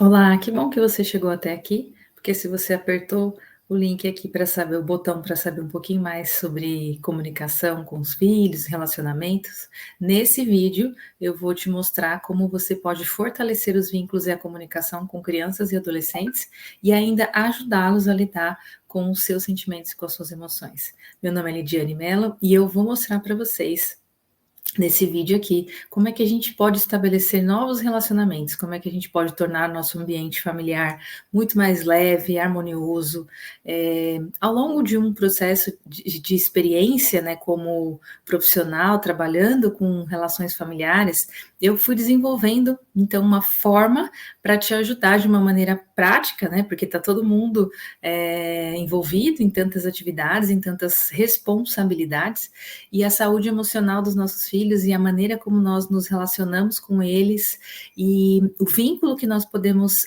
Olá, que bom que você chegou até aqui, porque se você apertou o link aqui para saber, o botão para saber um pouquinho mais sobre comunicação com os filhos, relacionamentos, nesse vídeo eu vou te mostrar como você pode fortalecer os vínculos e a comunicação com crianças e adolescentes e ainda ajudá-los a lidar com os seus sentimentos e com as suas emoções. Meu nome é Lidiane Mello e eu vou mostrar para vocês nesse vídeo aqui, como é que a gente pode estabelecer novos relacionamentos, como é que a gente pode tornar nosso ambiente familiar muito mais leve, harmonioso, ao longo de um processo de experiência, né, como profissional, trabalhando com relações familiares, eu fui desenvolvendo, então, uma forma para te ajudar de uma maneira prática, né, porque está todo mundo envolvido em tantas atividades, em tantas responsabilidades, e a saúde emocional dos nossos filhos e a maneira como nós nos relacionamos com eles e o vínculo que nós podemos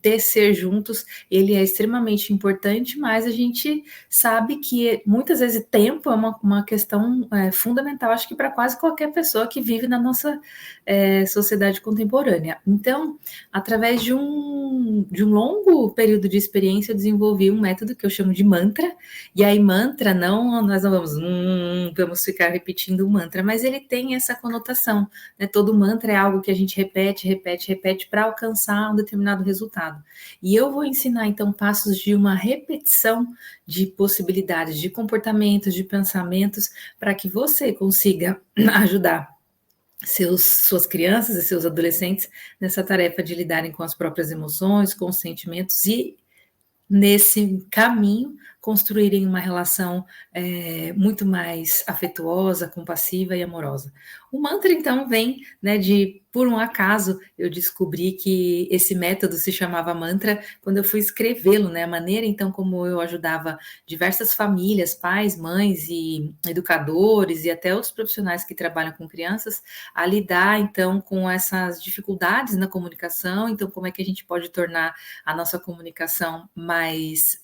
tecer juntos, ele é extremamente importante, mas a gente sabe que muitas vezes tempo é uma questão fundamental, acho que para quase qualquer pessoa que vive na nossa sociedade contemporânea. Então, através de um longo período de experiência, eu desenvolvi um método que eu chamo de mantra, e aí mantra, nós não vamos ficar repetindo o mantra, mas ele tem essa conotação, né? Todo mantra é algo que a gente repete para alcançar um determinado resultado. E eu vou ensinar, então, passos de uma repetição de possibilidades, de comportamentos, de pensamentos, para que você consiga ajudar suas crianças e seus adolescentes nessa tarefa de lidarem com as próprias emoções, com os sentimentos e nesse caminho, construírem uma relação muito mais afetuosa, compassiva e amorosa. O mantra, então, vem, né, por um acaso, eu descobri que esse método se chamava mantra quando eu fui escrevê-lo, né, a maneira, então, como eu ajudava diversas famílias, pais, mães e educadores e até os profissionais que trabalham com crianças, a lidar, então, com essas dificuldades na comunicação, então, como é que a gente pode tornar a nossa comunicação mais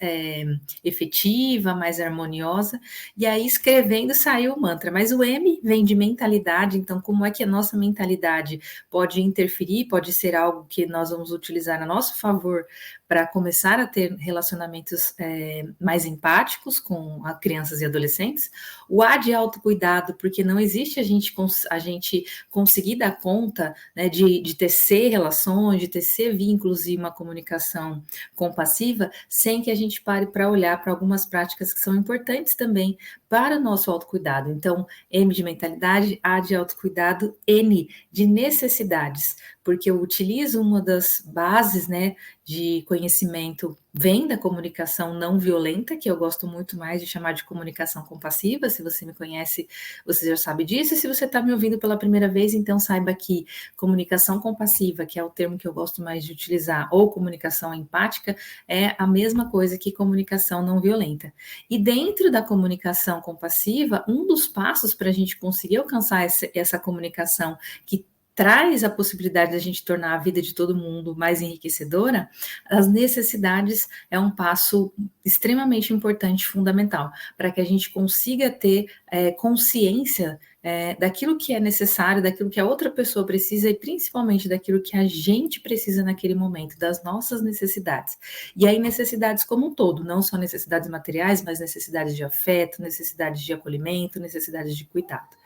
efetiva, mais harmoniosa, e aí escrevendo saiu o mantra, mas o M vem de mentalidade, então como é que a nossa mentalidade pode interferir, pode ser algo que nós vamos utilizar a nosso favor para começar a ter relacionamentos mais empáticos com crianças e adolescentes. O A de autocuidado, porque não existe a gente conseguir dar conta, né, de tecer relações, de tecer vínculos e uma comunicação compassiva, sem que a gente pare para olhar para algumas práticas que são importantes também para o nosso autocuidado. Então, M de mentalidade, A de autocuidado, N de necessidades, porque eu utilizo uma das bases, né, de conhecimento vem da comunicação não violenta, que eu gosto muito mais de chamar de comunicação compassiva. Se você me conhece, você já sabe disso. E se você está me ouvindo pela primeira vez, então saiba que comunicação compassiva, que é o termo que eu gosto mais de utilizar, ou comunicação empática, é a mesma coisa que comunicação não violenta. E dentro da comunicação compassiva, um dos passos para a gente conseguir alcançar essa comunicação que traz a possibilidade de a gente tornar a vida de todo mundo mais enriquecedora, as necessidades é um passo extremamente importante, fundamental, para que a gente consiga ter consciência daquilo que é necessário, daquilo que a outra pessoa precisa e principalmente daquilo que a gente precisa naquele momento, das nossas necessidades. E aí necessidades como um todo, não só necessidades materiais, mas necessidades de afeto, necessidades de acolhimento, necessidades de cuidado.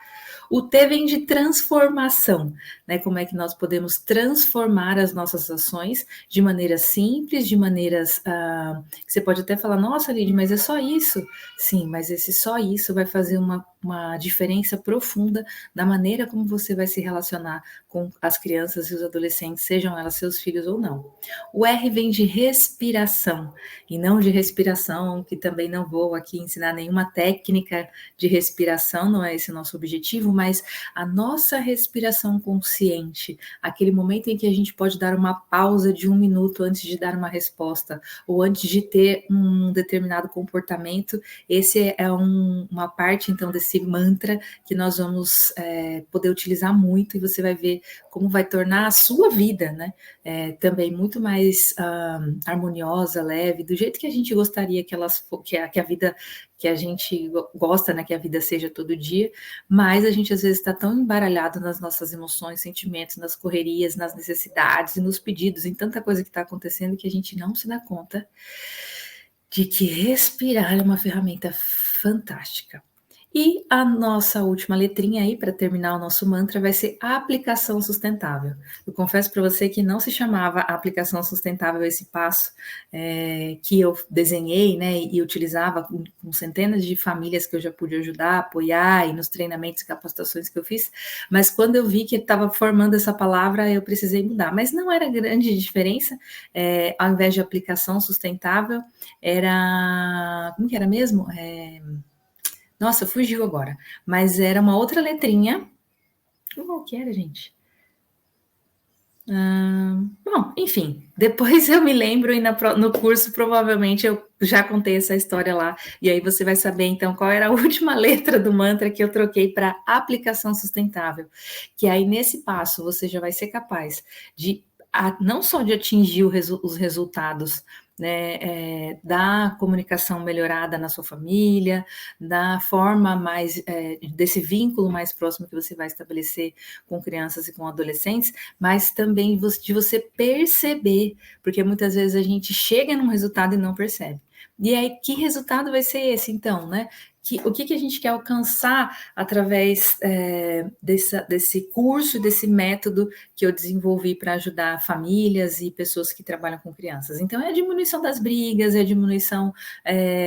O T vem de transformação, né? Como é que nós podemos transformar as nossas ações de maneiras simples, de maneiras que você pode até falar, nossa, Lid, mas é só isso. Sim, mas esse só isso vai fazer uma diferença profunda na maneira como você vai se relacionar com as crianças e os adolescentes, sejam elas seus filhos ou não. O R vem de respiração, e não de respiração, que também não vou aqui ensinar nenhuma técnica de respiração, não é esse o nosso objetivo, mas a nossa respiração consciente, aquele momento em que a gente pode dar uma pausa de 1 minuto antes de dar uma resposta, ou antes de ter um determinado comportamento, esse é uma parte, então, desse mantra que nós vamos poder utilizar muito, e você vai ver como vai tornar a sua vida, né, também muito mais harmoniosa, leve, do jeito que a gente gostaria que a vida que a gente gosta, né, que a vida seja todo dia, mas a gente às vezes está tão embaralhado nas nossas emoções, sentimentos, nas correrias, nas necessidades e nos pedidos, em tanta coisa que está acontecendo que a gente não se dá conta de que respirar é uma ferramenta fantástica. E a nossa última letrinha aí, para terminar o nosso mantra, vai ser a aplicação sustentável. Eu confesso para você que não se chamava aplicação sustentável esse passo que eu desenhei, né, e utilizava com centenas de famílias que eu já pude ajudar, apoiar, e nos treinamentos e capacitações que eu fiz, mas quando eu vi que estava formando essa palavra, eu precisei mudar. Mas não era grande diferença, ao invés de aplicação sustentável, era... Como que era mesmo? Nossa, fugiu agora. Mas era uma outra letrinha. Qual que era, gente? Bom, enfim, depois eu me lembro e no curso provavelmente eu já contei essa história lá, e aí você vai saber então qual era a última letra do mantra que eu troquei para aplicação sustentável, que aí nesse passo você já vai ser capaz de não só de atingir os resultados, né, da comunicação melhorada na sua família, da forma mais, desse vínculo mais próximo que você vai estabelecer com crianças e com adolescentes, mas também de você perceber, porque muitas vezes a gente chega num resultado e não percebe. E aí, que resultado vai ser esse, então, né? O que a gente quer alcançar através desse curso, desse método que eu desenvolvi para ajudar famílias e pessoas que trabalham com crianças. Então, é a diminuição das brigas, é a diminuição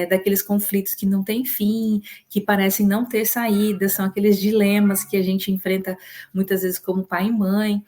daqueles conflitos que não têm fim, que parecem não ter saída, são aqueles dilemas que a gente enfrenta muitas vezes como pai e mãe,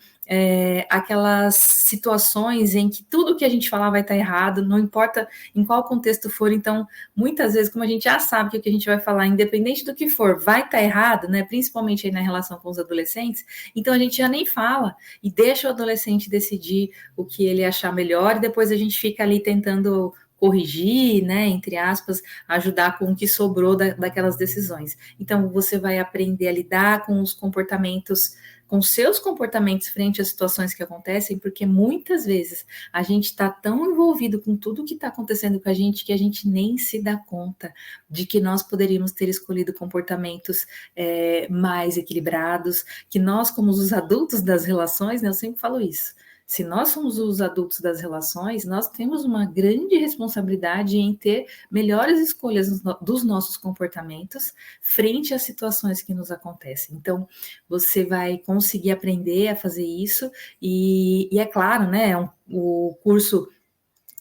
aquelas situações em que tudo que a gente falar vai estar errado, não importa em qual contexto for. Então, muitas vezes, como a gente já sabe que o que a gente vai falar, independente do que for, vai estar errado, né? Principalmente aí na relação com os adolescentes, então a gente já nem fala e deixa o adolescente decidir o que ele achar melhor, e depois a gente fica ali tentando corrigir, né, entre aspas, ajudar com o que sobrou daquelas decisões. Então, você vai aprender a lidar com os comportamentos, com seus comportamentos frente às situações que acontecem, porque muitas vezes a gente está tão envolvido com tudo que está acontecendo com a gente que a gente nem se dá conta de que nós poderíamos ter escolhido comportamentos mais equilibrados, que nós, como os adultos das relações, né, eu sempre falo isso, se nós somos os adultos das relações, nós temos uma grande responsabilidade em ter melhores escolhas dos nossos comportamentos frente às situações que nos acontecem. Então, você vai conseguir aprender a fazer isso, e é claro, né, o curso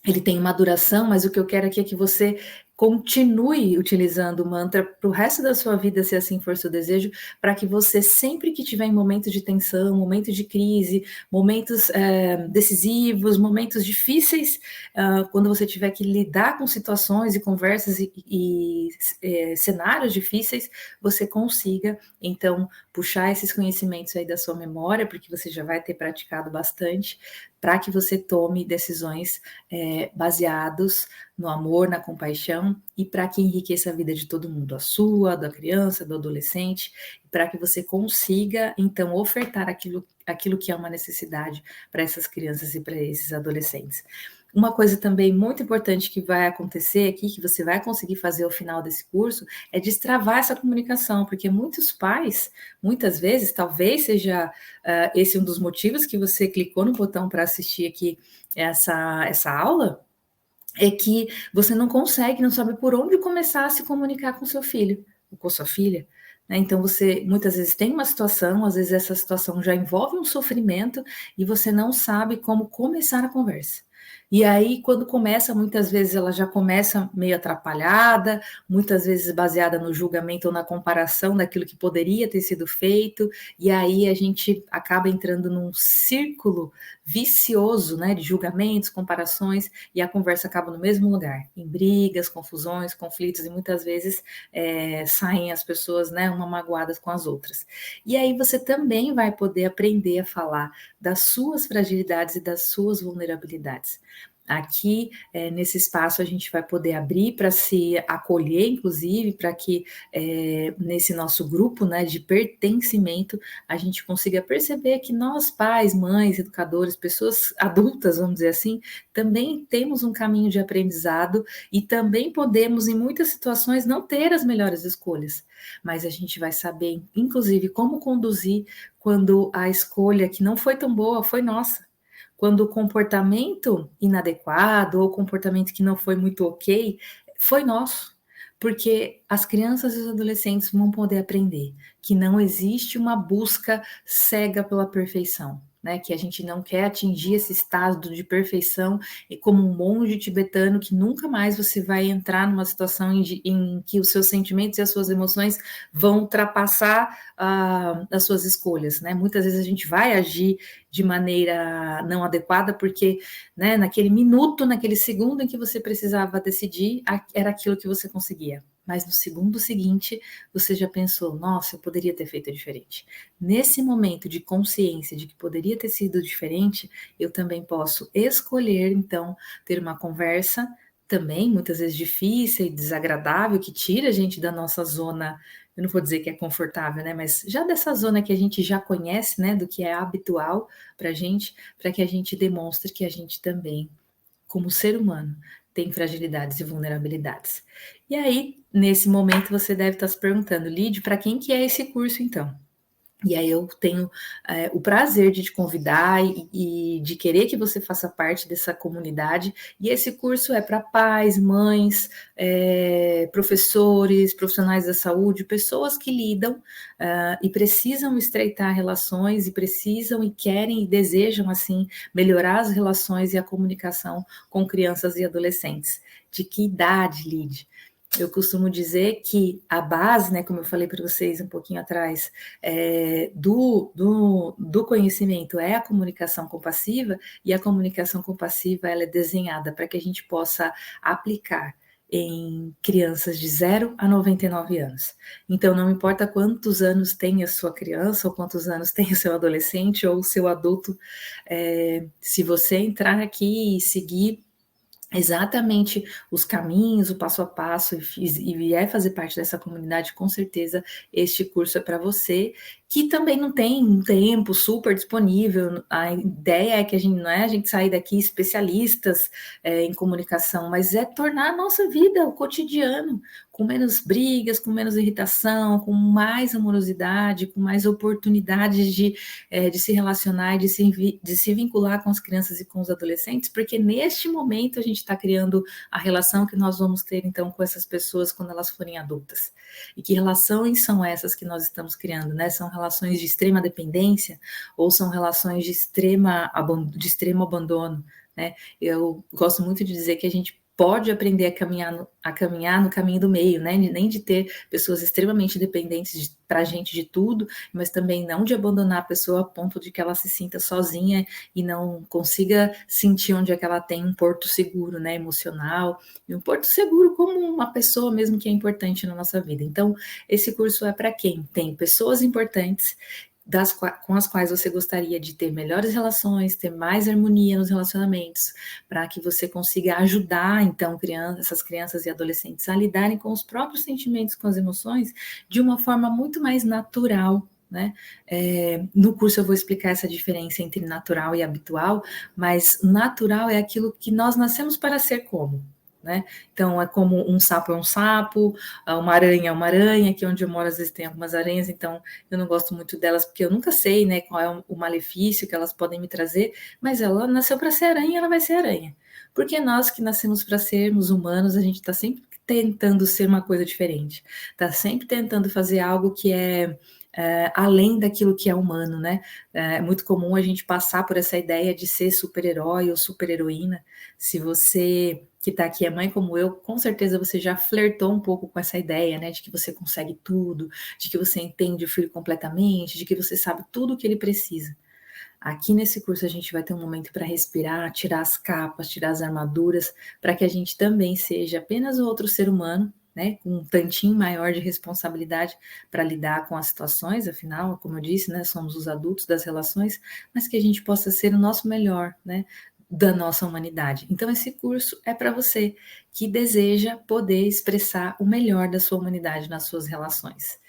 ele tem uma duração, mas o que eu quero aqui é que você continue utilizando o mantra para o resto da sua vida, se assim for seu desejo, para que você, sempre que tiver em momentos de tensão, momentos de crise, momentos decisivos, momentos difíceis, quando você tiver que lidar com situações e conversas e cenários difíceis, você consiga, então, puxar esses conhecimentos aí da sua memória, porque você já vai ter praticado bastante, para que você tome decisões baseados no amor, na compaixão, e para que enriqueça a vida de todo mundo, a sua, da criança, do adolescente, para que você consiga, então, ofertar aquilo que é uma necessidade para essas crianças e para esses adolescentes. Uma coisa também muito importante que vai acontecer aqui, que você vai conseguir fazer ao final desse curso, é destravar essa comunicação, porque muitos pais, muitas vezes, talvez seja esse um dos motivos que você clicou no botão para assistir aqui essa aula, é que você não consegue, não sabe por onde começar a se comunicar com seu filho, ou com sua filha, né? Então você muitas vezes tem uma situação, às vezes essa situação já envolve um sofrimento, e você não sabe como começar a conversa. E aí, quando começa, muitas vezes ela já começa meio atrapalhada, muitas vezes baseada no julgamento ou na comparação daquilo que poderia ter sido feito, e aí a gente acaba entrando num círculo vicioso, né, de julgamentos, comparações, e a conversa acaba no mesmo lugar, em brigas, confusões, conflitos, e muitas vezes saem as pessoas, né, uma magoadas com as outras. E aí você também vai poder aprender a falar das suas fragilidades e das suas vulnerabilidades. Aqui, nesse espaço, a gente vai poder abrir para se acolher, inclusive, para que nesse nosso grupo, né, de pertencimento, a gente consiga perceber que nós, pais, mães, educadores, pessoas adultas, vamos dizer assim, também temos um caminho de aprendizado e também podemos, em muitas situações, não ter as melhores escolhas, mas a gente vai saber, inclusive, como conduzir quando a escolha que não foi tão boa foi nossa. Quando o comportamento inadequado ou o comportamento que não foi muito ok, foi nosso. Porque as crianças e os adolescentes vão poder aprender que não existe uma busca cega pela perfeição, né? Que a gente não quer atingir esse estado de perfeição e como um monge tibetano que nunca mais você vai entrar numa situação em que os seus sentimentos e as suas emoções vão ultrapassar as suas escolhas, né? Muitas vezes a gente vai agir de maneira não adequada, porque, né, naquele minuto, naquele segundo em que você precisava decidir, era aquilo que você conseguia. Mas no segundo seguinte, você já pensou, nossa, eu poderia ter feito diferente. Nesse momento de consciência de que poderia ter sido diferente, eu também posso escolher, então, ter uma conversa, também muitas vezes difícil e desagradável, que tira a gente da nossa zona, eu não vou dizer que é confortável, né, mas já dessa zona que a gente já conhece, né, do que é habitual para que a gente demonstre que a gente também, como ser humano, tem fragilidades e vulnerabilidades. E aí, nesse momento, você deve estar se perguntando, Lid, para quem que é esse curso então? E aí eu tenho o prazer de te convidar e de querer que você faça parte dessa comunidade. E esse curso é para pais, mães, professores, profissionais da saúde, pessoas que lidam e precisam estreitar relações e precisam e querem e desejam, assim, melhorar as relações e a comunicação com crianças e adolescentes. De que idade, Lid? Eu costumo dizer que a base, né, como eu falei para vocês um pouquinho atrás, do conhecimento é a comunicação compassiva, e a comunicação compassiva ela é desenhada para que a gente possa aplicar em crianças de 0 a 99 anos. Então, não importa quantos anos tem a sua criança, ou quantos anos tem o seu adolescente, ou o seu adulto, se você entrar aqui e seguir exatamente os caminhos, o passo a passo, e vier fazer parte dessa comunidade, com certeza este curso é para você, que também não tem um tempo super disponível. A ideia é que a gente não é a gente sair daqui especialistas em comunicação, mas é tornar a nossa vida o cotidiano, com menos brigas, com menos irritação, com mais amorosidade, com mais oportunidades de se relacionar, de se vincular com as crianças e com os adolescentes, porque neste momento a gente está criando a relação que nós vamos ter, então, com essas pessoas quando elas forem adultas. E que relações são essas que nós estamos criando, né? São relações de extrema dependência ou são relações de extremo abandono, né? Eu gosto muito de dizer que a gente pode aprender a caminhar no caminho do meio, né? Nem de ter pessoas extremamente dependentes para a gente de tudo, mas também não de abandonar a pessoa a ponto de que ela se sinta sozinha e não consiga sentir onde é que ela tem um porto seguro, né? Emocional, e um porto seguro como uma pessoa mesmo que é importante na nossa vida. Então, esse curso é para quem tem pessoas importantes com as quais você gostaria de ter melhores relações, ter mais harmonia nos relacionamentos, para que você consiga ajudar, então, essas crianças e adolescentes a lidarem com os próprios sentimentos, com as emoções, de uma forma muito mais natural, né? No curso eu vou explicar essa diferença entre natural e habitual, mas natural é aquilo que nós nascemos para ser como, né? Então, é como um sapo é um sapo, uma aranha é uma aranha, aqui onde eu moro às vezes tem algumas aranhas, então eu não gosto muito delas, porque eu nunca sei, né, qual é o malefício que elas podem me trazer, mas ela nasceu para ser aranha, ela vai ser aranha. Porque nós que nascemos para sermos humanos, a gente está sempre tentando ser uma coisa diferente, está sempre tentando fazer algo que além daquilo que é humano, né? É muito comum a gente passar por essa ideia de ser super-herói ou super-heroína. Se você que está aqui é mãe como eu, com certeza você já flertou um pouco com essa ideia, né? De que você consegue tudo, de que você entende o filho completamente, de que você sabe tudo o que ele precisa. Aqui nesse curso a gente vai ter um momento para respirar, tirar as capas, tirar as armaduras, para que a gente também seja apenas outro ser humano, né, com um tantinho maior de responsabilidade para lidar com as situações, afinal, como eu disse, né, somos os adultos das relações, mas que a gente possa ser o nosso melhor, né, da nossa humanidade. Então, esse curso é para você que deseja poder expressar o melhor da sua humanidade nas suas relações.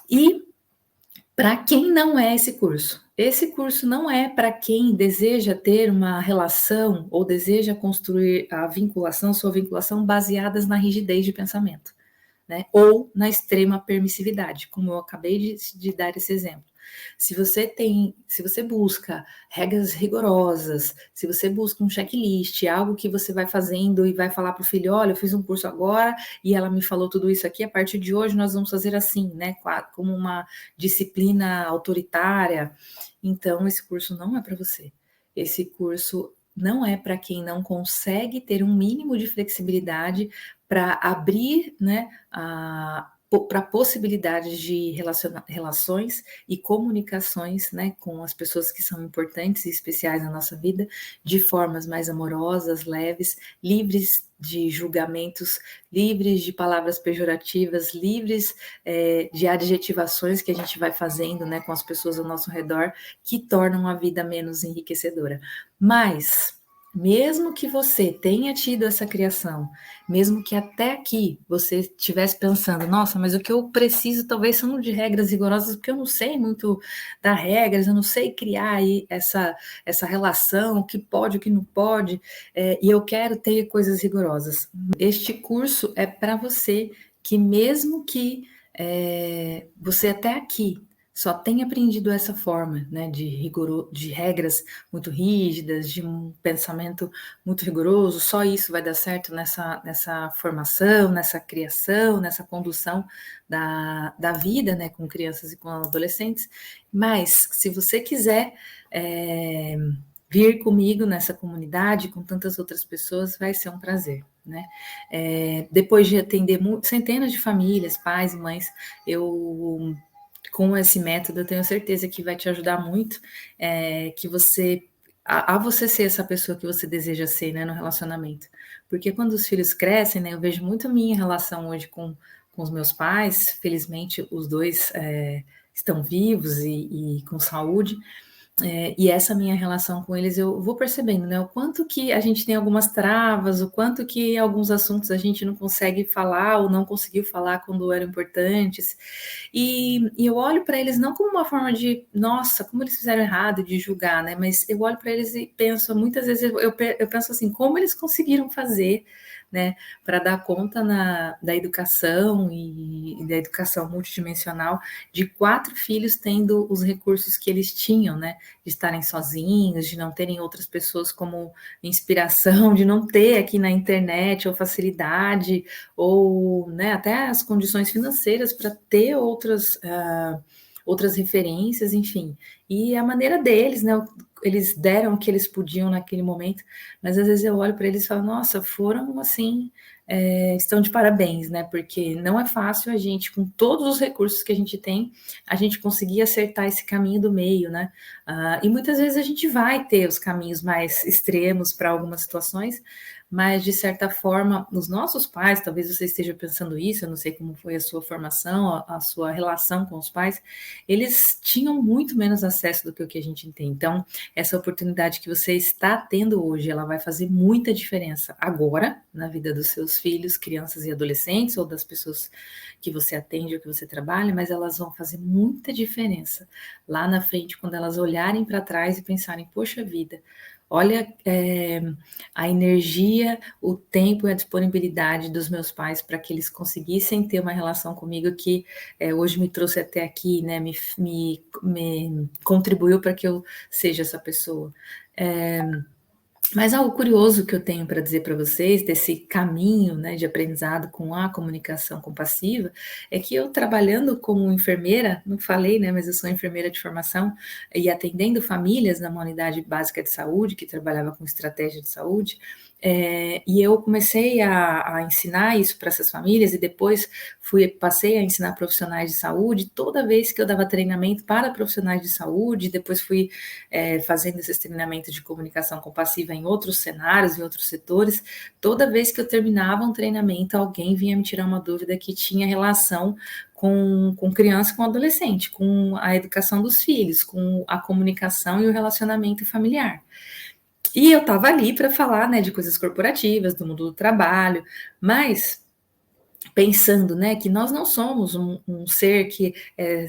E para quem não é esse curso não é para quem deseja ter uma relação ou deseja construir a vinculação, sua vinculação baseadas na rigidez de pensamento, né? Ou na extrema permissividade, como eu acabei de dar esse exemplo. Se você busca regras rigorosas, se você busca um checklist, algo que você vai fazendo e vai falar para o filho, olha, eu fiz um curso agora e ela me falou tudo isso aqui, a partir de hoje nós vamos fazer assim, né? Como uma disciplina autoritária. Então, esse curso não é para você. Esse curso não é para quem não consegue ter um mínimo de flexibilidade para abrir, né, para possibilidades de relações e comunicações, né, com as pessoas que são importantes e especiais na nossa vida, de formas mais amorosas, leves, livres de julgamentos, livres de palavras pejorativas, livres de adjetivações que a gente vai fazendo, né, com as pessoas ao nosso redor, que tornam a vida menos enriquecedora. Mas, mesmo que você tenha tido essa criação, mesmo que até aqui você estivesse pensando, nossa, mas o que eu preciso talvez são de regras rigorosas, porque eu não sei muito dar regras, eu não sei criar aí essa relação, o que pode, o que não pode, e eu quero ter coisas rigorosas. Este curso é para você que mesmo que você até aqui só tem aprendido essa forma, né, de regras muito rígidas, de um pensamento muito rigoroso, só isso vai dar certo nessa formação, nessa criação, nessa condução da vida, né, com crianças e com adolescentes. Mas, se você quiser vir comigo nessa comunidade, com tantas outras pessoas, vai ser um prazer, né? Depois de atender centenas de famílias, pais e mães, com esse método, eu tenho certeza que vai te ajudar muito, que você a você ser essa pessoa que você deseja ser, né, no relacionamento. Porque quando os filhos crescem, né, eu vejo muito a minha relação hoje com os meus pais, felizmente os dois estão vivos e com saúde, e essa minha relação com eles, eu vou percebendo, né, o quanto que a gente tem algumas travas, o quanto que alguns assuntos a gente não consegue falar ou não conseguiu falar quando eram importantes. E eu olho para eles não como uma forma de, nossa, como eles fizeram errado, de julgar, né? Mas eu olho para eles e penso, muitas vezes eu penso assim, como eles conseguiram fazer, né, para dar conta da educação e da educação multidimensional de 4 filhos tendo os recursos que eles tinham, né? De estarem sozinhos, de não terem outras pessoas como inspiração, de não ter aqui na internet ou facilidade, ou, né, até as condições financeiras para ter outras referências, enfim. E a maneira deles, né? Eles deram o que eles podiam naquele momento, mas às vezes eu olho para eles e falo, nossa, foram assim, estão de parabéns, né? Porque não é fácil a gente, com todos os recursos que a gente tem, a gente conseguir acertar esse caminho do meio, né? E muitas vezes a gente vai ter os caminhos mais extremos para algumas situações, mas de certa forma, os nossos pais, talvez você esteja pensando isso, eu não sei como foi a sua formação, a sua relação com os pais, eles tinham muito menos acesso do que o que a gente tem. Então, essa oportunidade que você está tendo hoje, ela vai fazer muita diferença agora, na vida dos seus filhos, crianças e adolescentes, ou das pessoas que você atende ou que você trabalha, mas elas vão fazer muita diferença lá na frente, quando elas olharem para trás e pensarem, poxa vida, olha a energia, o tempo e a disponibilidade dos meus pais para que eles conseguissem ter uma relação comigo que hoje me trouxe até aqui, né? Me contribuiu para que eu seja essa pessoa. Mas algo curioso que eu tenho para dizer para vocês desse caminho, né, de aprendizado com a comunicação compassiva é que eu trabalhando como enfermeira, não falei, né, mas eu sou enfermeira de formação e atendendo famílias numa unidade básica de saúde que trabalhava com estratégia de saúde, e eu comecei a ensinar isso para essas famílias e depois passei a ensinar profissionais de saúde. Toda vez que eu dava treinamento para profissionais de saúde, depois fui fazendo esses treinamentos de comunicação compassiva em outros cenários, em outros setores, toda vez que eu terminava um treinamento, alguém vinha me tirar uma dúvida que tinha relação com criança, com adolescente, com a educação dos filhos, com a comunicação e o relacionamento familiar. E eu estava ali para falar, né, de coisas corporativas, do mundo do trabalho, mas pensando, né, que nós não somos um ser que,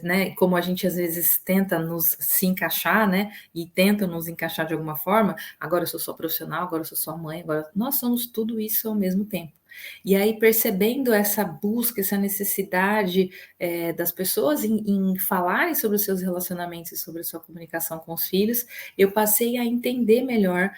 né, como a gente às vezes tenta nos se encaixar, né, e tenta nos encaixar de alguma forma, agora eu sou só profissional, agora eu sou só mãe, agora nós somos tudo isso ao mesmo tempo. E aí percebendo essa busca, essa necessidade das pessoas em falarem sobre os seus relacionamentos e sobre a sua comunicação com os filhos, eu passei a entender melhor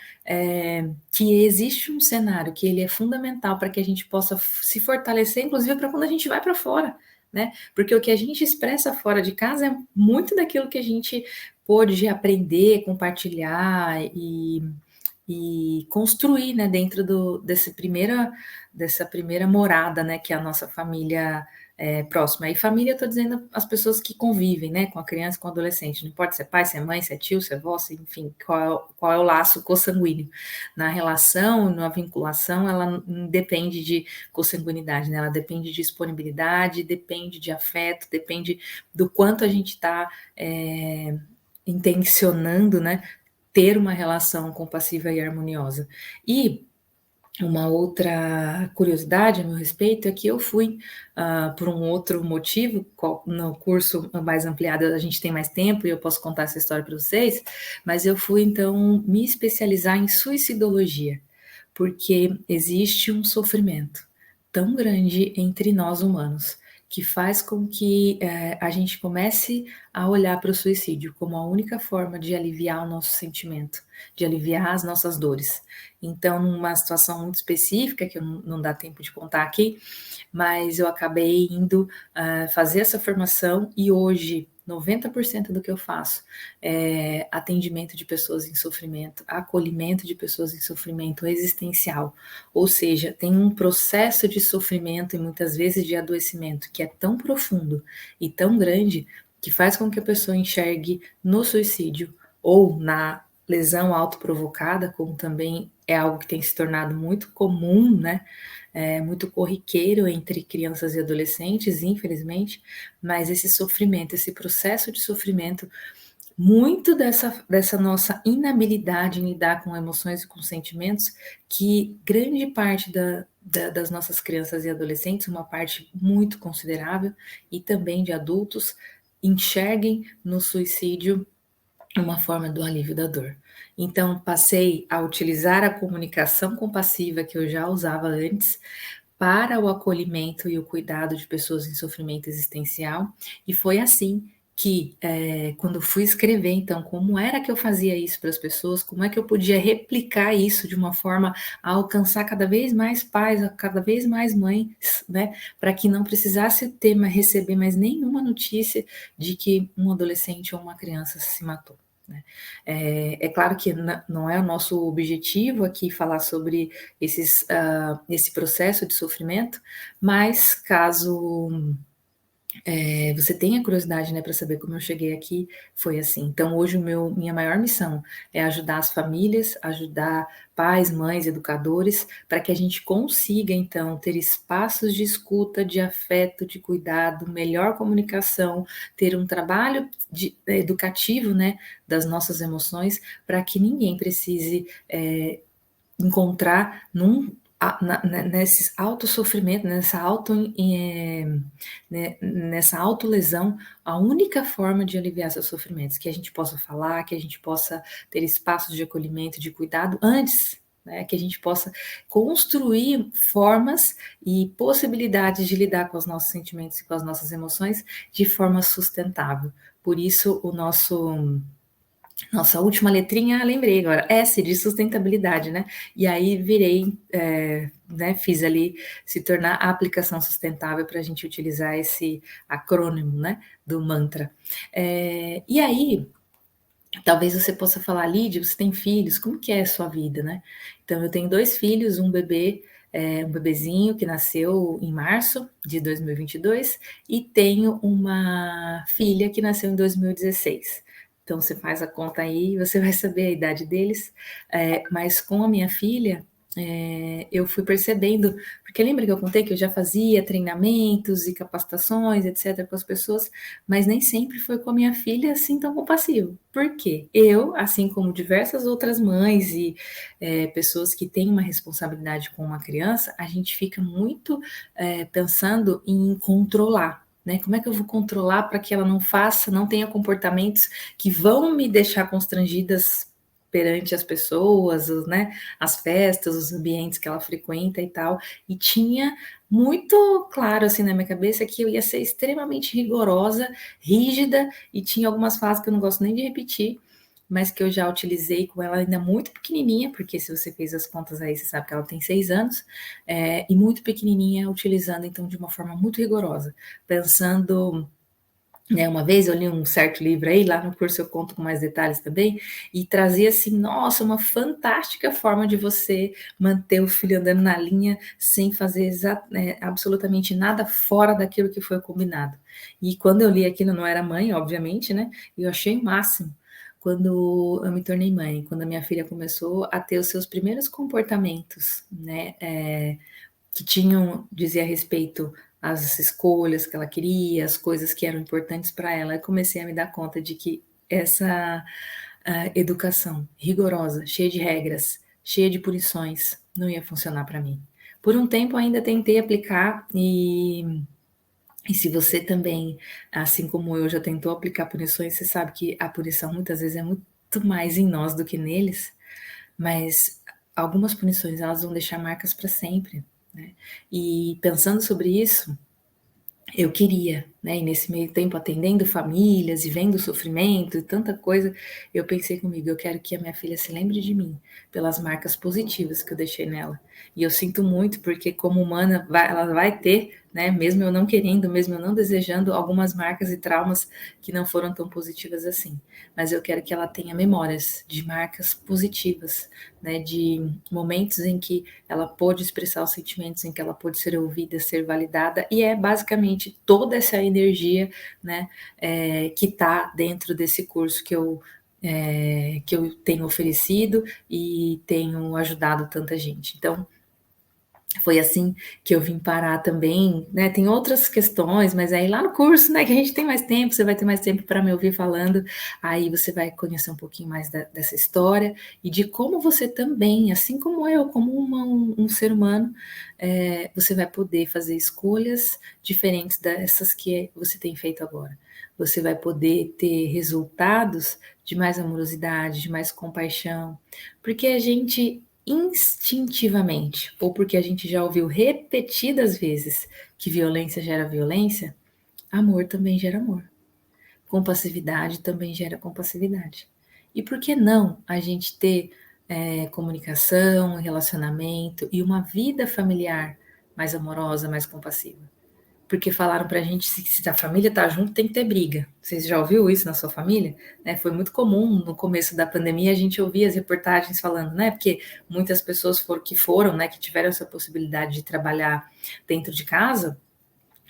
que existe um cenário que ele é fundamental para que a gente possa se fortalecer, inclusive para quando a gente vai para fora, né? Porque o que a gente expressa fora de casa é muito daquilo que a gente pôde aprender, compartilhar e construir, né, dentro dessa primeira morada, né, que é a nossa família próxima. E família, eu estou dizendo as pessoas que convivem, né, com a criança e com o adolescente. Não importa se é pai, se é mãe, se é tio, se é avó, enfim, qual é o laço consanguíneo. Na relação, na vinculação, ela não depende de consanguinidade, né, ela depende de disponibilidade, depende de afeto, depende do quanto a gente está intencionando, né, ter uma relação compassiva e harmoniosa. E uma outra curiosidade a meu respeito é que eu fui, por um outro motivo, no curso mais ampliado a gente tem mais tempo e eu posso contar essa história para vocês, mas eu fui então me especializar em suicidologia, porque existe um sofrimento tão grande entre nós humanos, que faz com que a gente comece a olhar para o suicídio como a única forma de aliviar o nosso sentimento, de aliviar as nossas dores. Então, numa situação muito específica, que não dá tempo de contar aqui, mas eu acabei indo fazer essa formação e hoje 90% do que eu faço é atendimento de pessoas em sofrimento, acolhimento de pessoas em sofrimento existencial, ou seja, tem um processo de sofrimento e muitas vezes de adoecimento que é tão profundo e tão grande que faz com que a pessoa enxergue no suicídio ou na lesão autoprovocada, como também é algo que tem se tornado muito comum, né? Muito corriqueiro entre crianças e adolescentes, infelizmente, mas esse sofrimento, esse processo de sofrimento, muito dessa nossa inabilidade em lidar com emoções e com sentimentos, que grande parte das nossas crianças e adolescentes, uma parte muito considerável, e também de adultos, enxerguem no suicídio uma forma do alívio da dor. Então, passei a utilizar a comunicação compassiva que eu já usava antes para o acolhimento e o cuidado de pessoas em sofrimento existencial, e foi assim que, quando fui escrever, então, como era que eu fazia isso para as pessoas, como é que eu podia replicar isso de uma forma a alcançar cada vez mais pais, cada vez mais mães, né, para que não precisasse receber mais nenhuma notícia de que um adolescente ou uma criança se matou. Né? É claro que não é o nosso objetivo aqui falar sobre esse processo de sofrimento, mas caso você tenha curiosidade, né, para saber como eu cheguei aqui, foi assim. Então, hoje minha maior missão é ajudar as famílias, ajudar pais, mães, educadores, para que a gente consiga, então, ter espaços de escuta, de afeto, de cuidado, melhor comunicação, ter um trabalho educativo, né, das nossas emoções, para que ninguém precise encontrar nesse autossofrimento, nessa autolesão, a única forma de aliviar seus sofrimentos, que a gente possa falar, que a gente possa ter espaços de acolhimento, de cuidado antes, né, que a gente possa construir formas e possibilidades de lidar com os nossos sentimentos e com as nossas emoções de forma sustentável. Por isso, nossa última letrinha, lembrei agora, S de sustentabilidade, né? E aí né, fiz ali se tornar a aplicação sustentável para a gente utilizar esse acrônimo, né, do mantra. E aí, talvez você possa falar, Lídia, você tem filhos, como que é a sua vida, né? Então, eu tenho 2 filhos, um bebezinho que nasceu em março de 2022 e tenho uma filha que nasceu em 2016. Então, você faz a conta aí, você vai saber a idade deles. Mas com a minha filha, eu fui percebendo, porque lembra que eu contei que eu já fazia treinamentos e capacitações, etc., com as pessoas, mas nem sempre foi com a minha filha assim tão compassivo. Por quê? Eu, assim como diversas outras mães e pessoas que têm uma responsabilidade com uma criança, a gente fica muito pensando em controlar. Né? Como é que eu vou controlar para que ela não faça, não tenha comportamentos que vão me deixar constrangidas perante as pessoas, né, as festas, os ambientes que ela frequenta e tal, e tinha muito claro assim na minha cabeça que eu ia ser extremamente rigorosa, rígida, e tinha algumas falas que eu não gosto nem de repetir, mas que eu já utilizei com ela ainda muito pequenininha, porque se você fez as contas aí, você sabe que ela tem 6 anos, e muito pequenininha, utilizando então de uma forma muito rigorosa, pensando, né, uma vez eu li um certo livro aí, lá no curso eu conto com mais detalhes também, e trazia assim, nossa, uma fantástica forma de você manter o filho andando na linha sem fazer absolutamente nada fora daquilo que foi combinado. E quando eu li aquilo, não era mãe, obviamente, né? E eu achei o máximo. Quando eu me tornei mãe, quando a minha filha começou a ter os seus primeiros comportamentos, né? Que tinham dizer a respeito às escolhas que ela queria, as coisas que eram importantes para ela, eu comecei a me dar conta de que essa educação rigorosa, cheia de regras, cheia de punições, não ia funcionar para mim. Por um tempo ainda tentei aplicar e se você também, assim como eu, já tentou aplicar punições, você sabe que a punição muitas vezes é muito mais em nós do que neles, mas algumas punições elas vão deixar marcas para sempre, né? E pensando sobre isso, eu queria, né? E nesse meio tempo atendendo famílias e vendo o sofrimento e tanta coisa, eu pensei comigo, eu quero que a minha filha se lembre de mim pelas marcas positivas que eu deixei nela. E eu sinto muito porque como humana ela vai ter, né? Mesmo eu não querendo, mesmo eu não desejando, algumas marcas e traumas que não foram tão positivas assim. Mas eu quero que ela tenha memórias de marcas positivas, né? De momentos em que ela pôde expressar os sentimentos, em que ela pôde ser ouvida, ser validada, e é basicamente toda essa energia, né, que está dentro desse curso que eu tenho oferecido e tenho ajudado tanta gente. Então, foi assim que eu vim parar também, né? Tem outras questões, mas aí lá no curso, né, que a gente tem mais tempo, você vai ter mais tempo para me ouvir falando, aí você vai conhecer um pouquinho mais dessa história e de como você também, assim como eu, como um ser humano, você vai poder fazer escolhas diferentes dessas que você tem feito agora. Você vai poder ter resultados de mais amorosidade, de mais compaixão, porque a gente instintivamente, ou porque a gente já ouviu repetidas vezes que violência gera violência, amor também gera amor. Compassividade também gera compassividade. E por que não a gente ter comunicação, relacionamento e uma vida familiar mais amorosa, mais compassiva? Porque falaram pra gente se a família tá junto tem que ter briga. Vocês já ouviu isso na sua família? Né, foi muito comum no começo da pandemia a gente ouvia as reportagens falando, né? Porque muitas pessoas foram, né? Que tiveram essa possibilidade de trabalhar dentro de casa,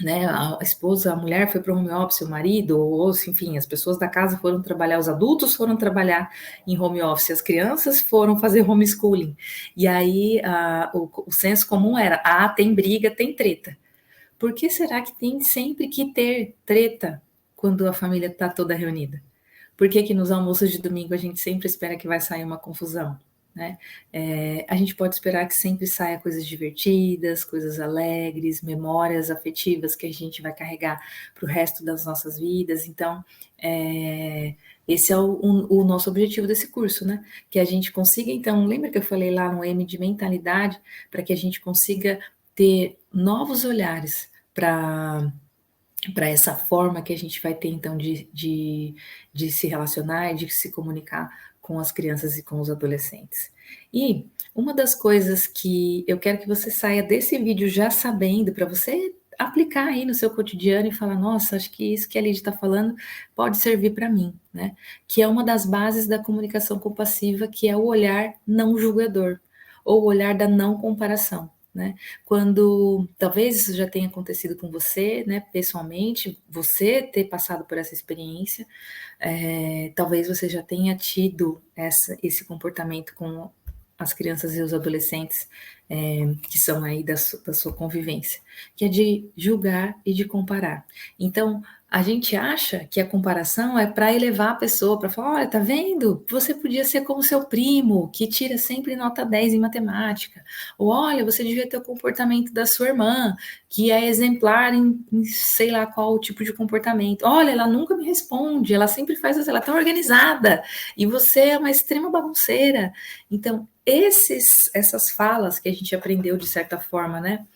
né? A esposa, a mulher foi para o home office, o marido, ou enfim, as pessoas da casa foram trabalhar, os adultos foram trabalhar em home office, as crianças foram fazer homeschooling. E aí o senso comum era: tem briga, tem treta. Por que será que tem sempre que ter treta quando a família está toda reunida? Por que que nos almoços de domingo a gente sempre espera que vai sair uma confusão? Né? A gente pode esperar que sempre saia coisas divertidas, coisas alegres, memórias afetivas que a gente vai carregar para o resto das nossas vidas. Então, esse é o nosso objetivo desse curso, né? Que a gente consiga, então, lembra que eu falei lá no M de mentalidade, para que a gente consiga ter novos olhares para essa forma que a gente vai ter, então, de se relacionar e de se comunicar com as crianças e com os adolescentes. E uma das coisas que eu quero que você saia desse vídeo já sabendo, para você aplicar aí no seu cotidiano e falar, nossa, acho que isso que a Lidia está falando pode servir para mim, né? Que é uma das bases da comunicação compassiva, que é o olhar não julgador, ou o olhar da não comparação. Né? Quando talvez isso já tenha acontecido com você, né, pessoalmente, você ter passado por essa experiência, talvez você já tenha tido esse comportamento com as crianças e os adolescentes que são aí da sua convivência, que é de julgar e de comparar. Então, a gente acha que a comparação é para elevar a pessoa, para falar, olha, tá vendo? Você podia ser como seu primo, que tira sempre nota 10 em matemática. Ou, olha, você devia ter o comportamento da sua irmã, que é exemplar em sei lá qual tipo de comportamento. Olha, ela nunca me responde, ela sempre faz isso, ela é tão organizada, e você é uma extrema bagunceira. Então, essas falas que a gente aprendeu de certa forma, né?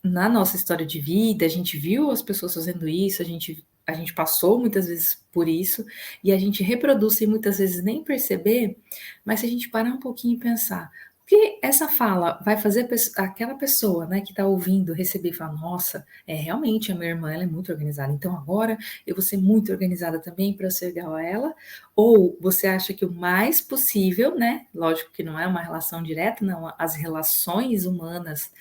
Na nossa história de vida, a gente viu as pessoas fazendo isso, a gente passou muitas vezes por isso, e a gente reproduz sem muitas vezes nem perceber, mas se a gente parar um pouquinho e pensar, o que essa fala vai fazer aquela pessoa, né, que está ouvindo, receber e falar, nossa, realmente a minha irmã, ela é muito organizada, então agora eu vou ser muito organizada também para ser igual a ela, ou você acha que o mais possível, né, lógico que não é uma relação direta, não, as relações humanas,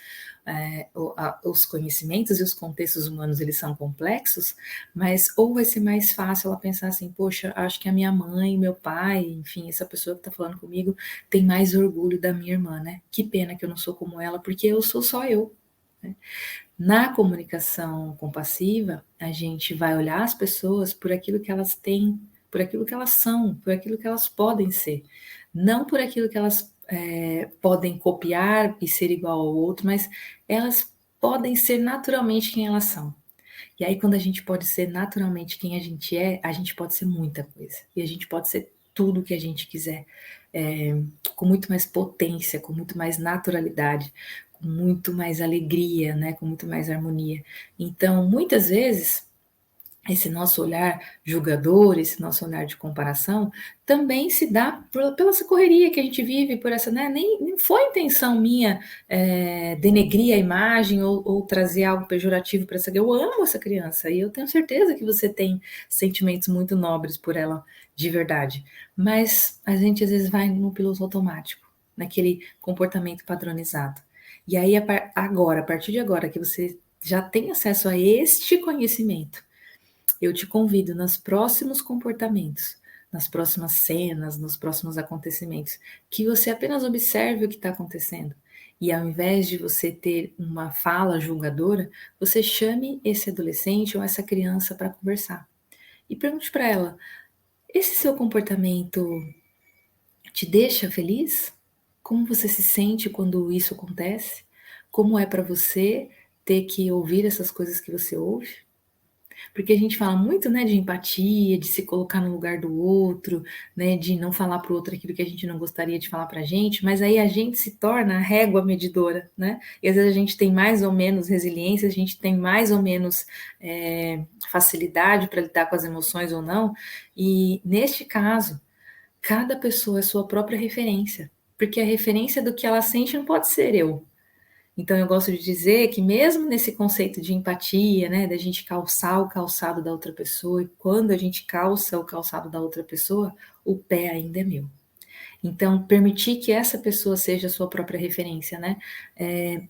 os conhecimentos e os contextos humanos, eles são complexos, mas ou vai ser mais fácil ela pensar assim, poxa, acho que a minha mãe, meu pai, enfim, essa pessoa que está falando comigo tem mais orgulho da minha irmã, né? Que pena que eu não sou como ela, porque eu sou só eu, né? Na comunicação compassiva, a gente vai olhar as pessoas por aquilo que elas têm, por aquilo que elas são, por aquilo que elas podem ser, não por aquilo que elas podem copiar e ser igual ao outro, mas elas podem ser naturalmente quem elas são. E aí, quando a gente pode ser naturalmente quem a gente pode ser muita coisa. E a gente pode ser tudo que a gente quiser, com muito mais potência, com muito mais naturalidade, com muito mais alegria, né? Com muito mais harmonia. Então, muitas vezes, esse nosso olhar julgador, esse nosso olhar de comparação, também se dá pela essa correria que a gente vive, por essa, né? Nem foi intenção minha denegrir a imagem ou trazer algo pejorativo para essa. Eu amo essa criança e eu tenho certeza que você tem sentimentos muito nobres por ela de verdade. Mas a gente às vezes vai no piloto automático, naquele comportamento padronizado. E aí, agora, a partir de agora que você já tem acesso a este conhecimento, eu te convido nos próximos comportamentos, nas próximas cenas, nos próximos acontecimentos, que você apenas observe o que está acontecendo. E ao invés de você ter uma fala julgadora, você chame esse adolescente ou essa criança para conversar. E pergunte para ela: esse seu comportamento te deixa feliz? Como você se sente quando isso acontece? Como é para você ter que ouvir essas coisas que você ouve? Porque a gente fala muito, né, de empatia, de se colocar no lugar do outro, né, de não falar para o outro aquilo que a gente não gostaria de falar para a gente, mas aí a gente se torna a régua medidora, né? E às vezes a gente tem mais ou menos resiliência, a gente tem mais ou menos facilidade para lidar com as emoções ou não. E neste caso, cada pessoa é sua própria referência, porque a referência do que ela sente não pode ser eu. Então, eu gosto de dizer que mesmo nesse conceito de empatia, né, da gente calçar o calçado da outra pessoa, e quando a gente calça o calçado da outra pessoa, o pé ainda é meu. Então, permitir que essa pessoa seja a sua própria referência, né?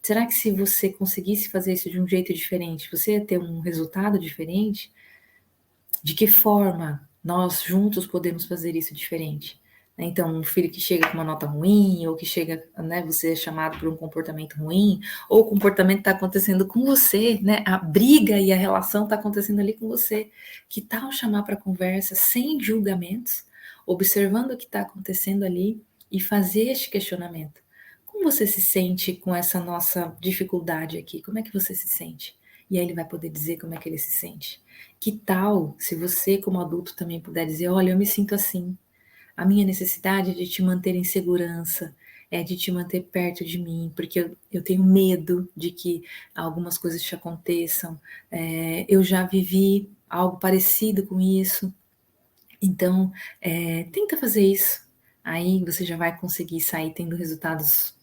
Será que se você conseguisse fazer isso de um jeito diferente, você ia ter um resultado diferente? De que forma nós juntos podemos fazer isso diferente? Então, um filho que chega com uma nota ruim, ou que chega, né, você é chamado por um comportamento ruim, ou o comportamento está acontecendo com você, né, a briga e a relação está acontecendo ali com você. Que tal chamar para conversa sem julgamentos, observando o que está acontecendo ali e fazer este questionamento? Como você se sente com essa nossa dificuldade aqui? Como é que você se sente? E aí ele vai poder dizer como é que ele se sente. Que tal se você, como adulto, também puder dizer: olha, eu me sinto assim. A minha necessidade é de te manter em segurança, é de te manter perto de mim, porque eu tenho medo de que algumas coisas te aconteçam. Eu já vivi algo parecido com isso. Então, tenta fazer isso. Aí você já vai conseguir sair tendo resultados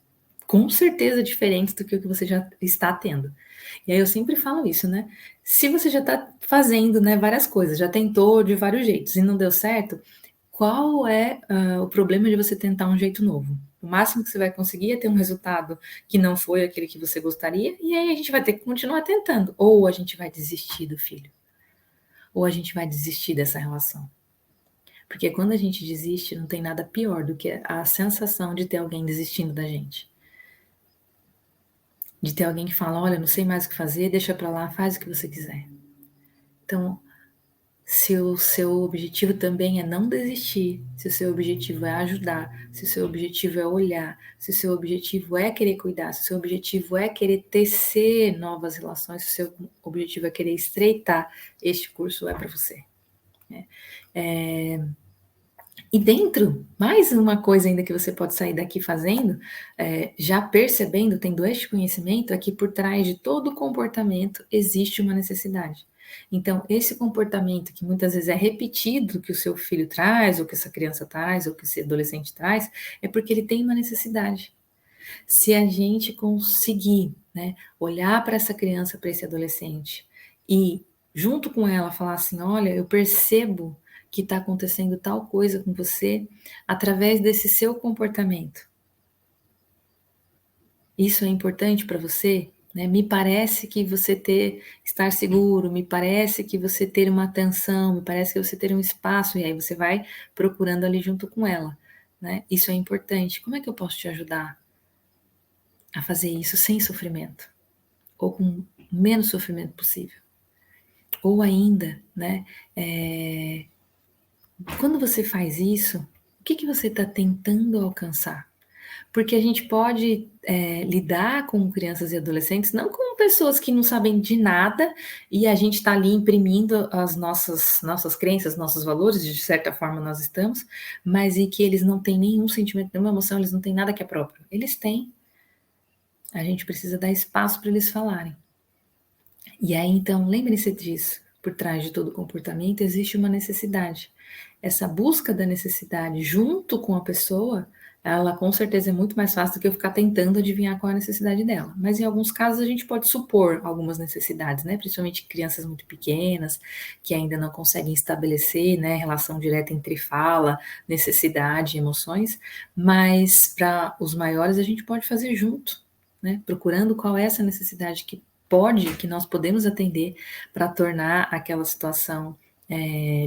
com certeza diferentes do que o que você já está tendo. E aí eu sempre falo isso, né? Se você já está fazendo, né, várias coisas, já tentou de vários jeitos e não deu certo, qual é o problema de você tentar um jeito novo? O máximo que você vai conseguir é ter um resultado que não foi aquele que você gostaria, e aí a gente vai ter que continuar tentando. Ou a gente vai desistir do filho, ou a gente vai desistir dessa relação. Porque quando a gente desiste, não tem nada pior do que a sensação de ter alguém desistindo da gente. De ter alguém que fala: olha, não sei mais o que fazer, deixa pra lá, faz o que você quiser. Então, se o seu objetivo também é não desistir, se o seu objetivo é ajudar, se o seu objetivo é olhar, se o seu objetivo é querer cuidar, se o seu objetivo é querer tecer novas relações, se o seu objetivo é querer estreitar, este curso é para você. Né? E dentro, mais uma coisa ainda que você pode sair daqui fazendo, já percebendo, tendo este conhecimento, é que por trás de todo comportamento existe uma necessidade. Então, esse comportamento que muitas vezes é repetido, que o seu filho traz, ou que essa criança traz, ou que esse adolescente traz, é porque ele tem uma necessidade. Se a gente conseguir, né, olhar para essa criança, para esse adolescente, e junto com ela falar assim: olha, eu percebo que está acontecendo tal coisa com você através desse seu comportamento. Isso é importante para você? Né? Me parece que você estar seguro, me parece que você ter uma atenção, me parece que você ter um espaço, e aí você vai procurando ali junto com ela. Né? Isso é importante. Como é que eu posso te ajudar a fazer isso sem sofrimento? Ou com menos sofrimento possível? Ou ainda, né? Quando você faz isso, o que você está tentando alcançar? Porque a gente pode lidar com crianças e adolescentes não como pessoas que não sabem de nada e a gente está ali imprimindo as nossas crenças, nossos valores, de certa forma nós estamos, mas e que eles não têm nenhum sentimento, nenhuma emoção, eles não têm nada que é próprio. Eles têm. A gente precisa dar espaço para eles falarem. E aí, então, lembre-se disso. Por trás de todo comportamento existe uma necessidade. Essa busca da necessidade junto com a pessoa, ela com certeza é muito mais fácil do que eu ficar tentando adivinhar qual é a necessidade dela. Mas em alguns casos a gente pode supor algumas necessidades, né? Principalmente crianças muito pequenas, que ainda não conseguem estabelecer, né, relação direta entre fala, necessidade e emoções. Mas para os maiores a gente pode fazer junto, né? Procurando qual é essa necessidade que nós podemos atender para tornar aquela situação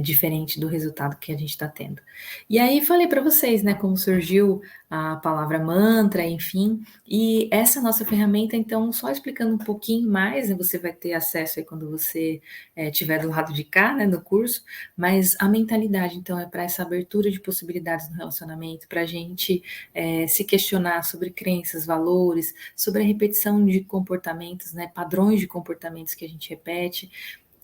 diferente do resultado que a gente está tendo. E aí falei para vocês, né, como surgiu a palavra mantra, enfim, e essa nossa ferramenta, então, só explicando um pouquinho mais, né, você vai ter acesso aí quando você estiver do lado de cá, né, no curso, mas a mentalidade, então, é para essa abertura de possibilidades no relacionamento, para a gente se questionar sobre crenças, valores, sobre a repetição de comportamentos, né, padrões de comportamentos que a gente repete,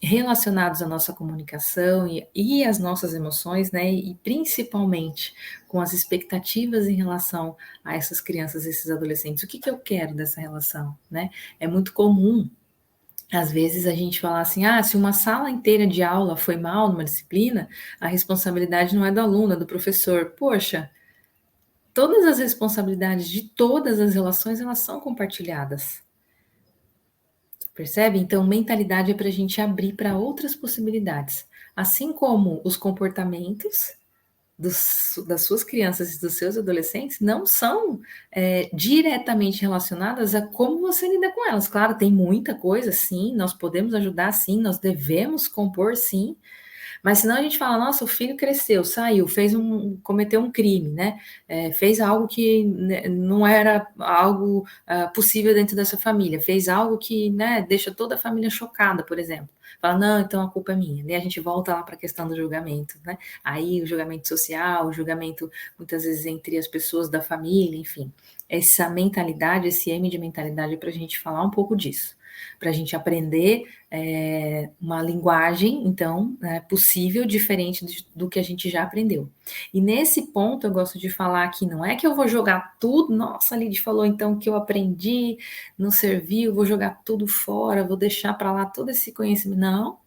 relacionados à nossa comunicação e às nossas emoções, né? E principalmente com as expectativas em relação a essas crianças, esses adolescentes. O que eu quero dessa relação, né? É muito comum, às vezes, a gente falar assim: ah, se uma sala inteira de aula foi mal numa disciplina, a responsabilidade não é do aluno, é do professor. Poxa, todas as responsabilidades de todas as relações, elas são compartilhadas. Percebe? Então, mentalidade é para a gente abrir para outras possibilidades. Assim como os comportamentos das suas crianças e dos seus adolescentes não são diretamente relacionadas a como você lida com elas. Claro, tem muita coisa, sim, nós podemos ajudar, sim, nós devemos compor, sim, mas senão a gente fala: nossa, o filho cresceu, saiu, cometeu um crime, né? Fez algo que não era algo possível dentro dessa família, fez algo que, né, deixa toda a família chocada, por exemplo. Fala: não, então a culpa é minha. E a gente volta lá para a questão do julgamento, né? Aí o julgamento social, o julgamento muitas vezes entre as pessoas da família, enfim. Essa mentalidade, esse M de mentalidade, é para a gente falar um pouco disso, para a gente aprender uma linguagem, então, possível, diferente do que a gente já aprendeu. E nesse ponto eu gosto de falar que não é que eu vou jogar tudo, nossa, a Lid falou então que eu aprendi, não serviu, vou jogar tudo fora, vou deixar para lá todo esse conhecimento. Não.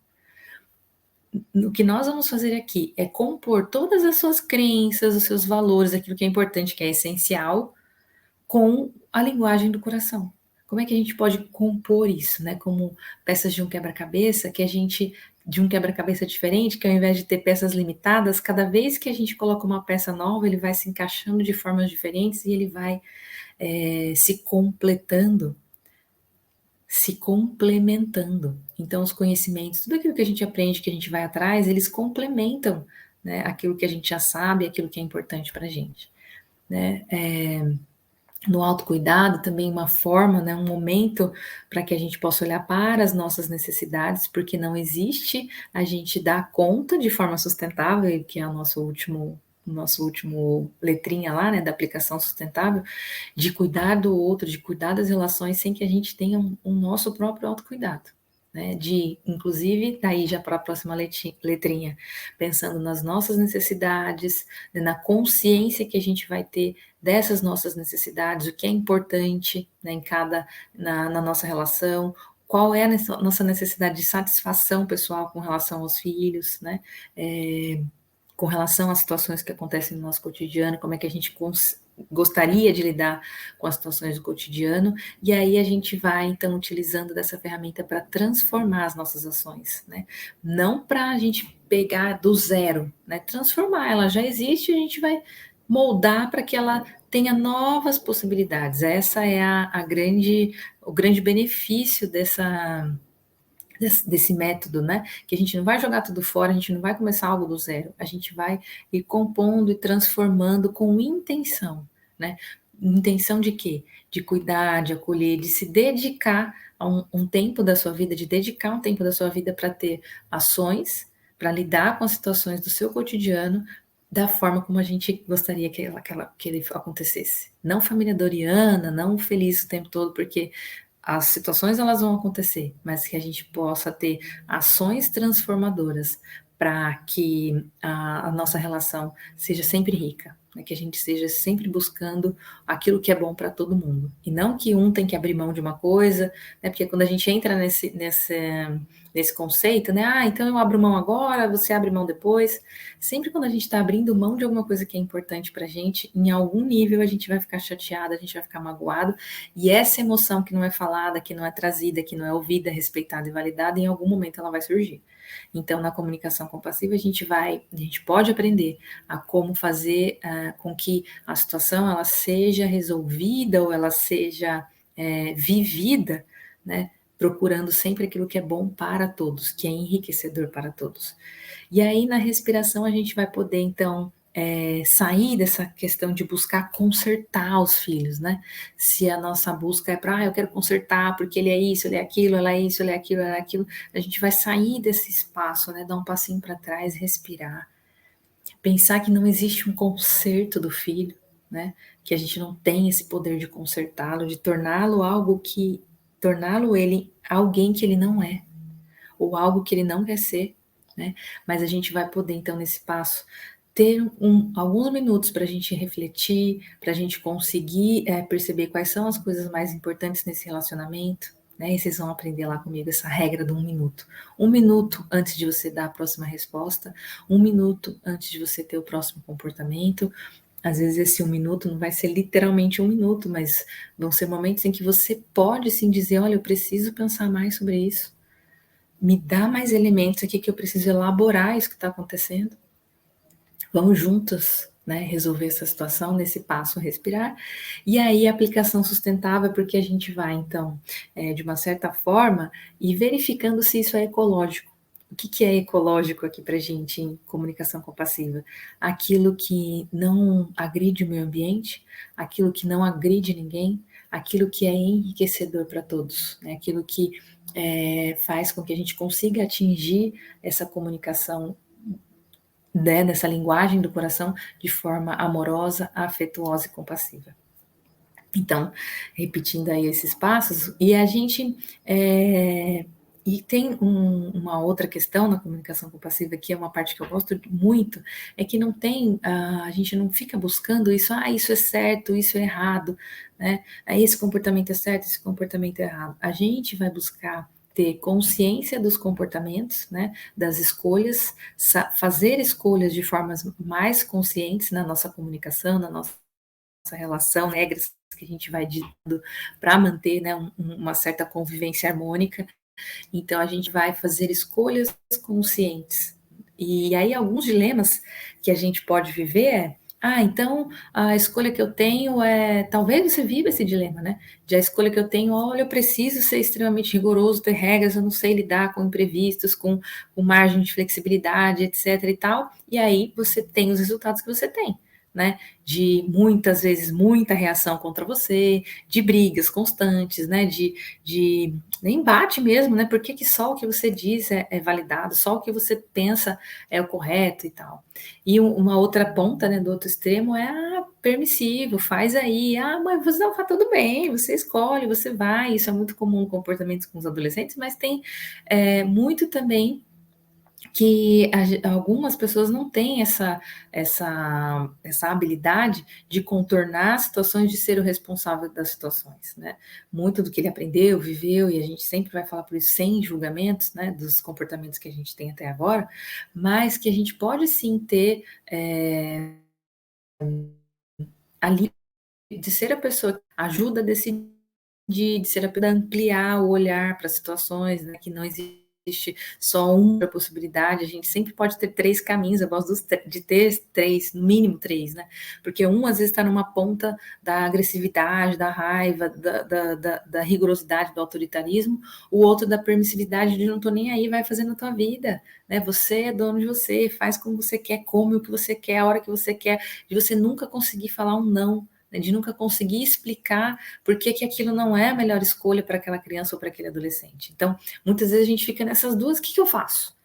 O que nós vamos fazer aqui é compor todas as suas crenças, os seus valores, aquilo que é importante, que é essencial, com a linguagem do coração. Como é que a gente pode compor isso, né? Como peças de um quebra-cabeça, de um quebra-cabeça diferente, que ao invés de ter peças limitadas, cada vez que a gente coloca uma peça nova, ele vai se encaixando de formas diferentes e ele vai se completando, se complementando. Então, os conhecimentos, tudo aquilo que a gente aprende, que a gente vai atrás, eles complementam, né, aquilo que a gente já sabe, aquilo que é importante para a gente, né? No autocuidado também uma forma, né, um momento para que a gente possa olhar para as nossas necessidades, porque não existe a gente dar conta de forma sustentável, que é o nosso último letrinha lá, né, da aplicação sustentável, de cuidar do outro, de cuidar das relações, sem que a gente tenha um nosso próprio autocuidado, né, de, inclusive, daí já para a próxima letrinha, pensando nas nossas necessidades, né, na consciência que a gente vai ter dessas nossas necessidades, o que é importante, né, na nossa relação, qual é a nossa necessidade de satisfação pessoal com relação aos filhos, né, com relação às situações que acontecem no nosso cotidiano, como é que a gente gostaria de lidar com as situações do cotidiano, e aí a gente vai, então, utilizando dessa ferramenta para transformar as nossas ações, né? Não para a gente pegar do zero, né? Transformar, ela já existe, a gente vai moldar para que ela tenha novas possibilidades. Essa é o grande benefício desse método, né? Que a gente não vai jogar tudo fora, a gente não vai começar algo do zero, a gente vai ir compondo e transformando com intenção, né? Intenção de quê? De cuidar, de acolher, de se dedicar a um tempo da sua vida, de dedicar um tempo da sua vida para ter ações, para lidar com as situações do seu cotidiano da forma como a gente gostaria que ele acontecesse. Não família doriana, não feliz o tempo todo, porque as situações elas vão acontecer, mas que a gente possa ter ações transformadoras para que a nossa relação seja sempre rica, né? Que a gente esteja sempre buscando aquilo que é bom para todo mundo. E não que um tem que abrir mão de uma coisa, né? Porque quando a gente entra nesse conceito, né? Ah, então eu abro mão agora, você abre mão depois. Sempre quando a gente está abrindo mão de alguma coisa que é importante para a gente, em algum nível a gente vai ficar chateado, a gente vai ficar magoado, e essa emoção que não é falada, que não é trazida, que não é ouvida, respeitada e validada, em algum momento ela vai surgir. Então, na comunicação compassiva, a gente pode aprender a como fazer com que a situação ela seja resolvida ou ela seja vivida, né? Procurando sempre aquilo que é bom para todos, que é enriquecedor para todos. E aí, na respiração, a gente vai poder, então, sair dessa questão de buscar consertar os filhos, né? Se a nossa busca é para, eu quero consertar porque ele é isso, ele é aquilo, ela é isso, ele é aquilo, ela é aquilo, a gente vai sair desse espaço, né? Dar um passinho para trás, respirar, pensar que não existe um conserto do filho, né? Que a gente não tem esse poder de consertá-lo, de torná-lo ele alguém que ele não é, ou algo que ele não quer ser, né? Mas a gente vai poder, então, nesse passo, ter alguns minutos para a gente refletir, para a gente conseguir perceber quais são as coisas mais importantes nesse relacionamento, né? E vocês vão aprender lá comigo essa regra do 1 minuto. 1 minuto antes de você dar a próxima resposta, 1 minuto antes de você ter o próximo comportamento. Às vezes esse 1 minuto não vai ser literalmente 1 minuto, mas vão ser momentos em que você pode sim dizer, olha, eu preciso pensar mais sobre isso. Me dá mais elementos aqui que eu preciso elaborar isso que está acontecendo. Vamos juntas, né, resolver essa situação nesse passo respirar. E aí a aplicação sustentável, porque a gente vai, então, de uma certa forma, ir verificando se isso é ecológico. O que é ecológico aqui para a gente em comunicação compassiva? Aquilo que não agride o meio ambiente, aquilo que não agride ninguém, aquilo que é enriquecedor para todos, né? Aquilo que faz com que a gente consiga atingir essa comunicação, né, dessa linguagem do coração de forma amorosa, afetuosa e compassiva. Então, repetindo aí esses passos, e a gente e tem uma outra questão na comunicação compassiva, que é uma parte que eu gosto muito, é que não tem, a gente não fica buscando isso, isso é certo, isso é errado, né? Esse comportamento é certo, esse comportamento é errado. A gente vai buscar ter consciência dos comportamentos, né, das escolhas, fazer escolhas de formas mais conscientes na nossa comunicação, na nossa relação, regras que a gente vai dando para manter, né, uma certa convivência harmônica. Então, a gente vai fazer escolhas conscientes. E aí, alguns dilemas que a gente pode viver Ah, então a escolha que eu tenho é, talvez você viva esse dilema, né, de a escolha que eu tenho: "Olha, eu preciso ser extremamente rigoroso, ter regras, eu não sei lidar com imprevistos, com margem de flexibilidade, etcétera e tal", e aí você tem os resultados que você tem, né, de muitas vezes muita reação contra você, de brigas constantes, né, de embate mesmo, né, por que só o que você diz é validado, só o que você pensa é o correto e tal. E uma outra ponta, né, do outro extremo é permissivo, faz aí, mas você não, tá tudo bem, você escolhe, você vai, isso é muito comum em comportamentos com os adolescentes, mas tem muito também que algumas pessoas não têm essa habilidade de contornar situações, de ser o responsável das situações, né? Muito do que ele aprendeu, viveu, e a gente sempre vai falar por isso sem julgamentos, né, dos comportamentos que a gente tem até agora, mas que a gente pode sim ter ali de ser a pessoa que ajuda a decidir, de ser a pessoa a ampliar o olhar para situações, né, que não existe só uma possibilidade, a gente sempre pode ter 3 caminhos, eu gosto de ter 3, no mínimo 3, né, porque um às vezes está numa ponta da agressividade, da raiva, da rigorosidade, do autoritarismo, o outro da permissividade, de não tô nem aí, vai fazendo a tua vida, né, você é dono de você, faz como você quer, come o que você quer, a hora que você quer, de você nunca conseguir falar um não, né, de nunca conseguir explicar por que aquilo não é a melhor escolha para aquela criança ou para aquele adolescente. Então, muitas vezes a gente fica nessas duas, o que eu faço?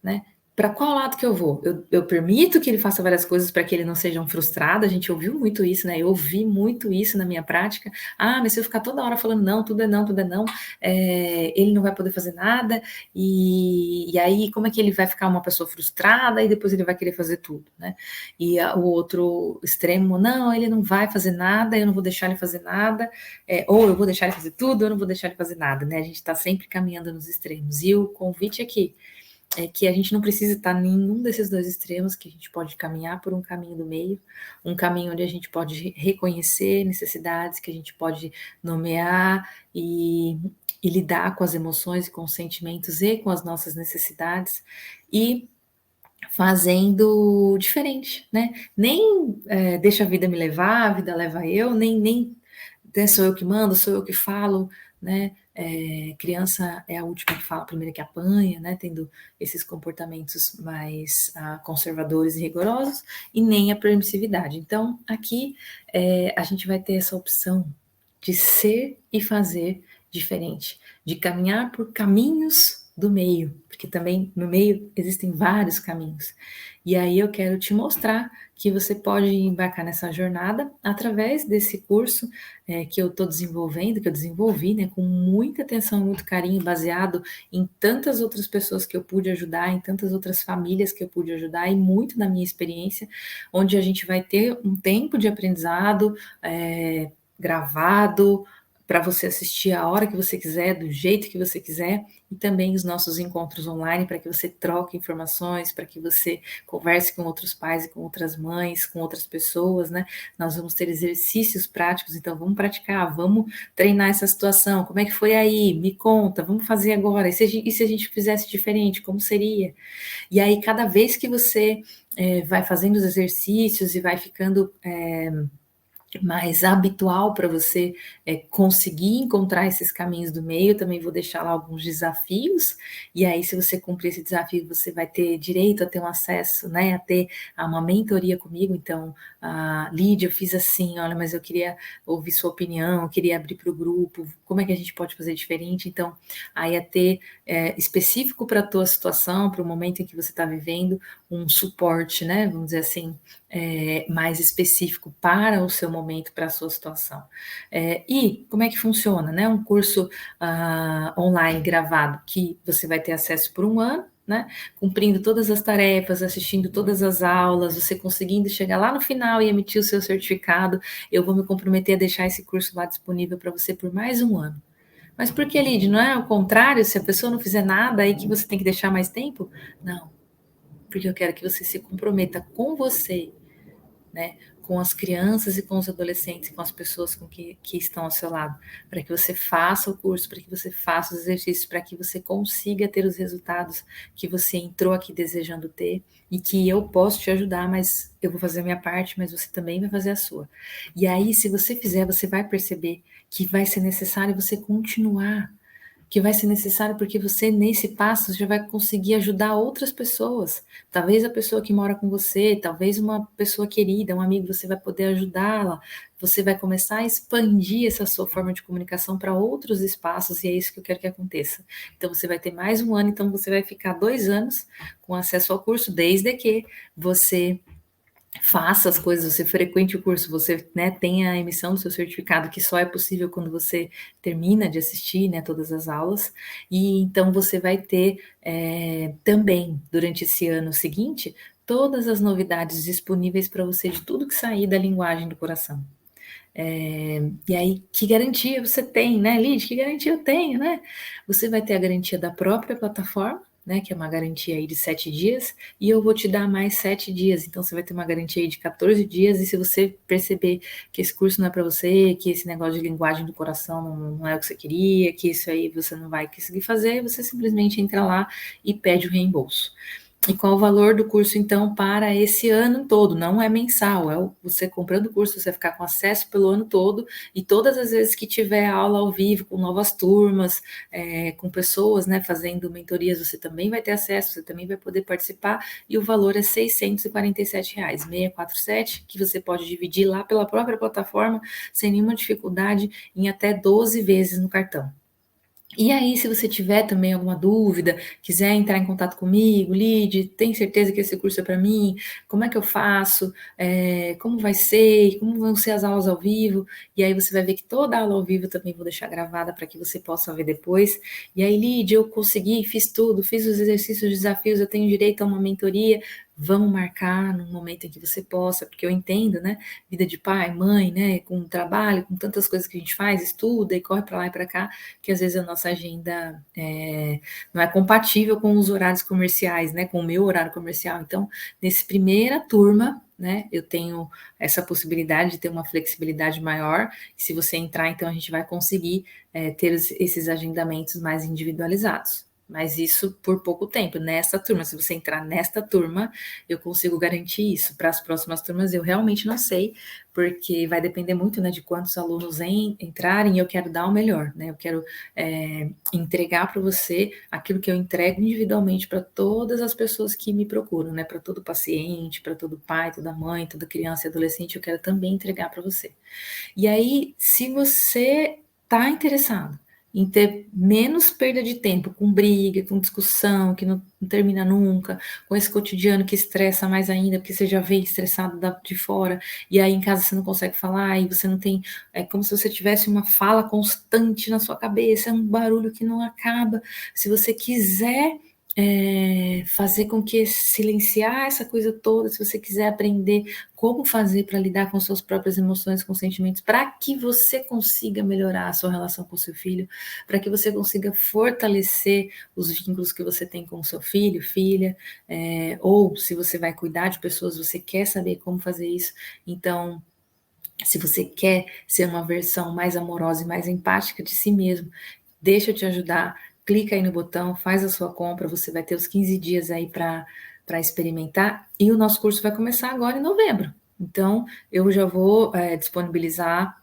Né? Para qual lado que eu vou? Eu permito que ele faça várias coisas para que ele não seja um frustrado, a gente ouviu muito isso, né? Eu ouvi muito isso na minha prática. Mas se eu ficar toda hora falando não, tudo é não, tudo é não, ele não vai poder fazer nada, e aí como é que ele vai ficar uma pessoa frustrada e depois ele vai querer fazer tudo, né? E o outro extremo, não, ele não vai fazer nada, eu não vou deixar ele fazer nada, ou eu vou deixar ele fazer tudo, ou eu não vou deixar ele fazer nada, né? A gente está sempre caminhando nos extremos. E o convite aqui é que a gente não precisa estar em nenhum desses dois extremos, que a gente pode caminhar por um caminho do meio, um caminho onde a gente pode reconhecer necessidades, que a gente pode nomear e lidar com as emoções e com os sentimentos e com as nossas necessidades, e fazendo diferente, né? Nem deixa a vida me levar, a vida leva eu, nem sou eu que mando, sou eu que falo, né? Criança é a última que fala, a primeira que apanha, né? Tendo esses comportamentos mais conservadores e rigorosos, e nem a permissividade. Então, aqui a gente vai ter essa opção de ser e fazer diferente, de caminhar por caminhos do meio, porque também no meio existem vários caminhos. E aí eu quero te mostrar que você pode embarcar nessa jornada através desse curso que eu estou desenvolvendo, que eu desenvolvi, né, com muita atenção e muito carinho, baseado em tantas outras pessoas que eu pude ajudar, em tantas outras famílias que eu pude ajudar, e muito na minha experiência, onde a gente vai ter um tempo de aprendizado gravado, para você assistir a hora que você quiser, do jeito que você quiser, e também os nossos encontros online para que você troque informações, para que você converse com outros pais e com outras mães, com outras pessoas, né? Nós vamos ter exercícios práticos, então vamos praticar, vamos treinar essa situação. Como é que foi aí? Me conta, vamos fazer agora. E se a gente fizesse diferente, como seria? E aí, cada vez que você vai fazendo os exercícios e vai ficando mais habitual para você conseguir encontrar esses caminhos do meio. Também vou deixar lá alguns desafios, e aí se você cumprir esse desafio, você vai ter direito a ter um acesso, né, a ter uma mentoria comigo. Então, Lídia, eu fiz assim, olha, mas eu queria ouvir sua opinião, eu queria abrir para o grupo, como é que a gente pode fazer diferente? Então, aí é ter específico para a tua situação, para o momento em que você está vivendo, um suporte, né, vamos dizer assim, mais específico para o seu momento, para a sua situação. E como é que funciona, né? Um curso online gravado que você vai ter acesso por um ano, né? Cumprindo todas as tarefas, assistindo todas as aulas, você conseguindo chegar lá no final e emitir o seu certificado. Eu vou me comprometer a deixar esse curso lá disponível para você por mais um ano. Mas por que, Lid? Não é ao contrário? Se a pessoa não fizer nada, aí que você tem que deixar mais tempo? Não, porque eu quero que você se comprometa com você, né, com as crianças e com os adolescentes, com as pessoas que estão ao seu lado, para que você faça o curso, para que você faça os exercícios, para que você consiga ter os resultados que você entrou aqui desejando ter, e que eu posso te ajudar, mas eu vou fazer a minha parte, mas você também vai fazer a sua. E aí, se você fizer, você vai perceber que vai ser necessário você continuar, que vai ser necessário porque você, nesse passo, já vai conseguir ajudar outras pessoas. Talvez a pessoa que mora com você, talvez uma pessoa querida, um amigo, você vai poder ajudá-la. Você vai começar a expandir essa sua forma de comunicação para outros espaços, e é isso que eu quero que aconteça. Então, você vai ter mais um ano, então você vai ficar 2 anos com acesso ao curso, desde que você faça as coisas, você frequente o curso, você, né, tenha a emissão do seu certificado, que só é possível quando você termina de assistir, né, todas as aulas, e então você vai ter também, durante esse ano seguinte, todas as novidades disponíveis para você de tudo que sair da linguagem do coração. E aí, que garantia você tem, né, Lid? Que garantia eu tenho, né? Você vai ter a garantia da própria plataforma, né, que é uma garantia aí de 7 dias, e eu vou te dar mais 7 dias, então você vai ter uma garantia aí de 14 dias, e se você perceber que esse curso não é para você, que esse negócio de linguagem do coração não é o que você queria, que isso aí você não vai conseguir fazer, você simplesmente entra lá e pede o reembolso. E qual o valor do curso, então, para esse ano todo? Não é mensal, você comprando o curso, você vai ficar com acesso pelo ano todo, e todas as vezes que tiver aula ao vivo, com novas turmas, com pessoas, né, fazendo mentorias, você também vai ter acesso, você também vai poder participar, e o valor é R$ 647, 647, que você pode dividir lá pela própria plataforma, sem nenhuma dificuldade, em até 12 vezes no cartão. E aí, se você tiver também alguma dúvida, quiser entrar em contato comigo, Lid, tem certeza que esse curso é para mim? Como é que eu faço? Como vai ser? Como vão ser as aulas ao vivo? E aí você vai ver que toda aula ao vivo eu também vou deixar gravada para que você possa ver depois. E aí, Lid, eu consegui, fiz tudo, fiz os exercícios, os desafios, eu tenho direito a uma mentoria. Vamos marcar num momento em que você possa, porque eu entendo, né? Vida de pai, mãe, né? Com trabalho, com tantas coisas que a gente faz, estuda e corre para lá e para cá, que às vezes a nossa agenda não é compatível com os horários comerciais, né? Com o meu horário comercial. Então, nessa primeira turma, né? Eu tenho essa possibilidade de ter uma flexibilidade maior. E se você entrar, então a gente vai conseguir ter esses agendamentos mais individualizados. Mas isso por pouco tempo, nesta turma. Se você entrar nesta turma, eu consigo garantir isso. Para as próximas turmas, eu realmente não sei, porque vai depender muito, né, de quantos alunos entrarem, e eu quero dar o melhor, né? Eu quero entregar para você aquilo que eu entrego individualmente para todas as pessoas que me procuram, né? Para todo paciente, para todo pai, toda mãe, toda criança e adolescente, eu quero também entregar para você. E aí, se você está interessado em ter menos perda de tempo com briga, com discussão, que não termina nunca, com esse cotidiano que estressa mais ainda, porque você já veio estressado de fora, e aí em casa você não consegue falar, e você não tem, é como se você tivesse uma fala constante na sua cabeça, é um barulho que não acaba. Se você quiser fazer com que silenciar essa coisa toda, se você quiser aprender como fazer para lidar com suas próprias emoções, com sentimentos, para que você consiga melhorar a sua relação com seu filho, para que você consiga fortalecer os vínculos que você tem com o seu filho, filha, ou se você vai cuidar de pessoas, você quer saber como fazer isso, então, se você quer ser uma versão mais amorosa e mais empática de si mesmo, deixa eu te ajudar, clica aí no botão, faz a sua compra, você vai ter os 15 dias aí para experimentar, e o nosso curso vai começar agora em novembro. Então, eu já vou disponibilizar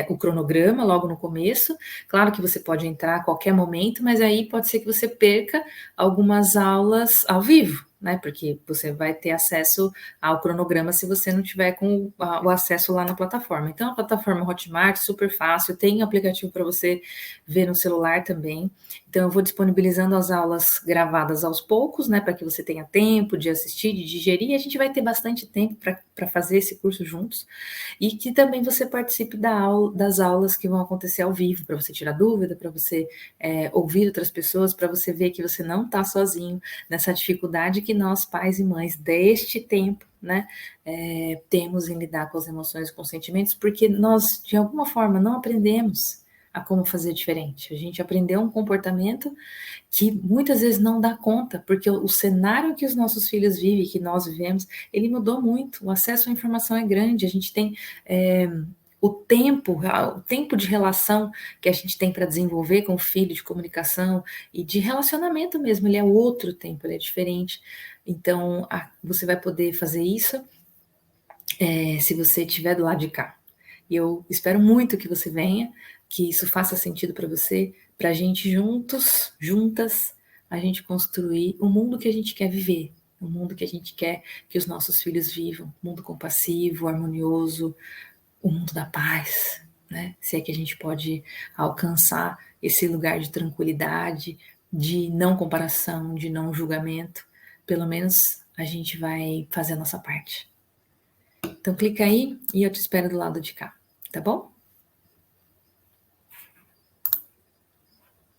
o cronograma logo no começo. Claro que você pode entrar a qualquer momento, mas aí pode ser que você perca algumas aulas ao vivo, né? Porque você vai ter acesso ao cronograma se você não tiver com o acesso lá na plataforma. Então, a plataforma Hotmart, super fácil, tem aplicativo para você ver no celular também. Então, eu vou disponibilizando as aulas gravadas aos poucos, né, para que você tenha tempo de assistir, de digerir, e a gente vai ter bastante tempo para fazer esse curso juntos, e que também você participe das aulas que vão acontecer ao vivo, para você tirar dúvida, para você ouvir outras pessoas, para você ver que você não está sozinho nessa dificuldade que nós, pais e mães, deste tempo, né, temos em lidar com as emoções e com os sentimentos, porque nós, de alguma forma, não aprendemos a como fazer diferente. A gente aprendeu um comportamento que muitas vezes não dá conta, porque o cenário que os nossos filhos vivem, que nós vivemos, ele mudou muito. O acesso à informação é grande, a gente tem o tempo de relação que a gente tem para desenvolver com o filho, de comunicação e de relacionamento mesmo, ele é outro tempo, ele é diferente. Então, você vai poder fazer isso se você estiver do lado de cá. E eu espero muito que você venha, que isso faça sentido para você, para a gente juntas, a gente construir o mundo que a gente quer viver, o mundo que a gente quer que os nossos filhos vivam, um mundo compassivo, harmonioso, o mundo da paz, né? Se é que a gente pode alcançar esse lugar de tranquilidade, de não comparação, de não julgamento, pelo menos a gente vai fazer a nossa parte. Então clica aí e eu te espero do lado de cá, tá bom?